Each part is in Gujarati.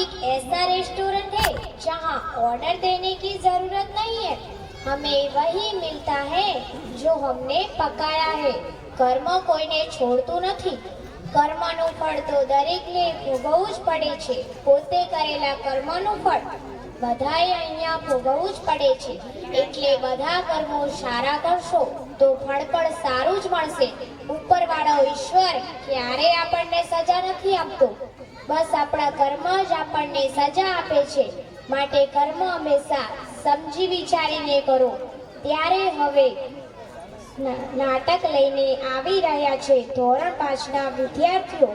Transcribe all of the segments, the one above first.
एक ऐसा रेस्टोरेंट है जहाँ ऑर्डर देने की जरूरत नहीं है, हमें वही मिलता है जो हमने पकाया है। કર્મ કોઈને છોડતું નથી। કર્મનું ફળ તો દરેકને ભોગવવું જ પડે છે। પોતે કરેલા કર્મનું ફળ બધાએ અહીંયા ભોગવવું જ પડે છે। એટલે બધા કર્મો સારા કરશો તો ફળ પણ સારું જ મળશે। ઉપરવાળો ઈશ્વર ક્યારે આપણને સજા નથી આપતો, બસ આપણા કર્મ જ આપણને સજા આપે છે। માટે કર્મ હંમેશા સમજી વિચારીને કરો। ત્યારે હવે નાટક લઈને આવી રહ્યા છે ધોરણ 5ના વિદ્યાર્થીઓ।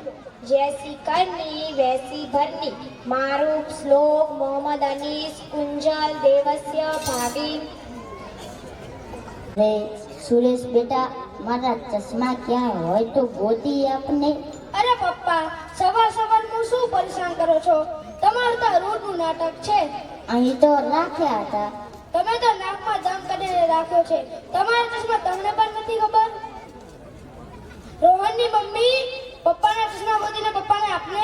જૈસી કરની વૈસી ભરની, મારૂપ, શ્લોક, મોહમ્મદ અનીસ, કુંજલ, દેવસ્ય, ભાભી। રે સુરેશ બેટા, મારા ચશ્મા ક્યાં હોય તો ગોતી આપને। અરે પપ્પા, સવાર સવારમાં શું પરેશાન કરો છો? તમારું તો રોજનું નાટક છે। અહીં તો રાખ્યા હતા। તમે તો નાકમાં દમ કરીને રાખ્યો છે। તમારા ચશ્મા તમને પણ નથી ખબર? રોહનની મમ્મી, પપ્પાના ચશ્મા ગોતીને પપ્પાને આપને।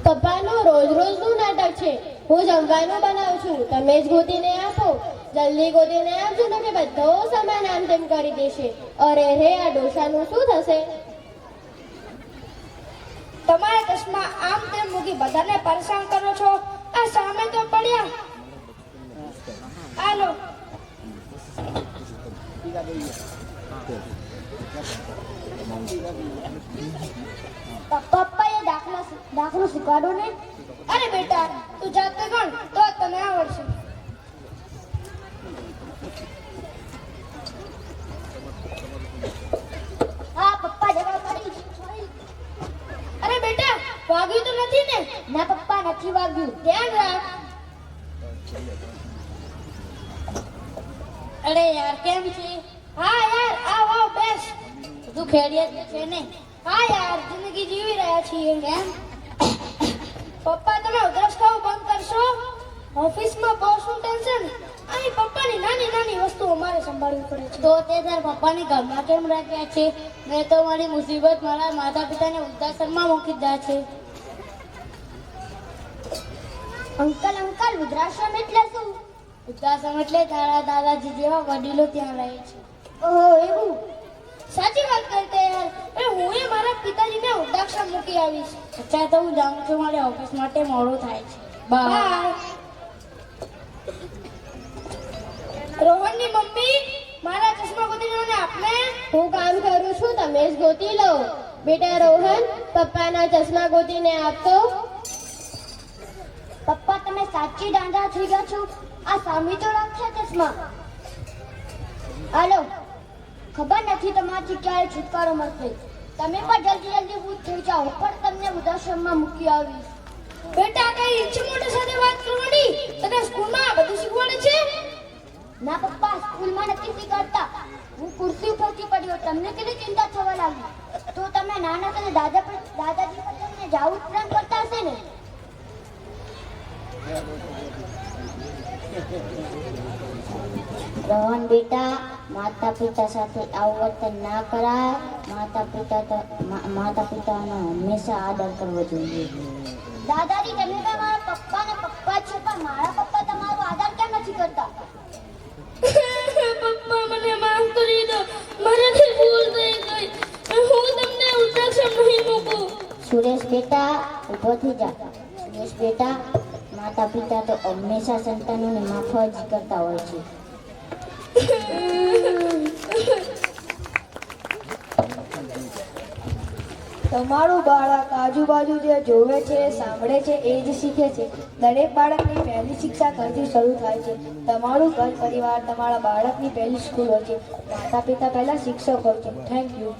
પપ્પાનું રોજ રોજનું નાટક છે। હું જમવાનું બનાવું છું, તમે જ ગોતીને આપો। જલ્દી ગોતીને આપજો ને કે બધો સામાન આમ તેમ કરી દેશે। અરે રે, આ ડોસાનું શું થશે? તમારા ચશ્મા આમ તેમ મૂકી બધાને પરેશાન કરો છો। આ સામે તો પડ્યા, હાલો। પપ્પા, એ દાખલો શીખવાડો ને। અરે બેટા, તું જાતે ગણ તો તને આવડશે। હા પપ્પા, જગા કરી। અરે બેટા, વાગ્યું તો નથી ને? ના પપ્પા, નથી વાગ્યું। ધ્યાન રાખ। અરે યાર, કેમ છે? હા યાર, આવ આવ, બેસ। તું ખેડિયત છે ને? હા યાર, જિંદગી જીવી રહ્યા છીએ। કેમ પપ્પા, તમે ઉધરસ ખાવું બંધ કરશો? ઓફિસમાં બોસનું ટેન્શન, અહીં પપ્પાની નાની નાની વસ્તુ અમારે સંભાળવી પડે છે। તો તે તાર પપ્પાની ઘરમાં કેમ રાખ્યા છે? મેં તો મારી મુસીબત મારા માતા પિતાને વૃદ્ધાશ્રમમાં મૂકી દીધા છે। અંકલ વૃદ્ધાશ્રમ એટલે શું? વૃદ્ધાશ્રમ એટલે તારા દાદાજી જેવા વડીલો ત્યાં રહે છે। ઓહો, એવું? સાચી વાત કરતે યાર। હું મારા પિતાજીને વૃદ્ધાશ્રમ મૂકી આવીશ। અચ્છા, તો હું જાઉં છું, મારે ઓફિસ માટે મોડું થાય છે। બાય। રોહનની મમ્મી, મારા ચશ્મા ગોતીને મને આપને। હું કામ કરું છું, તમે જ ગોતી લો। બેટા રોહન, પપ્પાના ચશ્મા ગોતીને આપતો। પપ્પા, તમે સાચી દાંડા થઈ ગયા છો। આ સામી તો રાખ્યા ચશ્મા। હાલો, ખબર નથી તમારાથી ક્યારે છુટકારો મળશે। તમે પણ જલ્દી ભૂત થઈ જાઓ, પણ તમને વૃદ્ધાશ્રમમાં મૂકી આવીશ। બેટા, કઈ ઈચ્છે મોટા સાથે વાત કરવાની? તને સ્કૂલમાં આ બધું શીખવાડે છે? ના પપ્પા, સ્કૂલમાં નથી શીખવાડતા। હું ખુરશી ઉપરથી પડ્યો, તમને કેટલી ચિંતા થવા લાગી? તો તમે નાના હતા દાદાજી પર તમને જાવું પ્રેમ કરતા હશે ને? રોહન બેટા, માતા પિતા સાથે આવું વર્તન ના કરાય। માતા પિતાનો હંમેશા આદર કરવો જોઈએ। દાદાજી, તમે તો મારા પપ્પાને પપ્પા છો, પણ મારા પપ્પા તમારો આદર કેમ નથી કરતા? પપ્પા, મને માફ કરી દો, મારાથી ભૂલ થઈ ગઈ। હું તમને વૃદ્ધાશ્રમ નહીં મૂકું। સુરેશ બેટા, ઊભો થઈ જા। સુરેશ બેટા, માતા પિતા તો હંમેશા સંતાનોને માફ જ કરતા હોય છે। તમારું બાળક આજુબાજુ જે જોવે છે, સાંભળે છે, એ જ શીખે છે। દરેક બાળકની પહેલી શિક્ષા ઘરથી શરૂ થાય છે। તમારું ઘર પરિવાર તમારા બાળકની પહેલી સ્કૂલ હોય છે। માતા પિતા પહેલા શિક્ષક હોય છે। Thank you.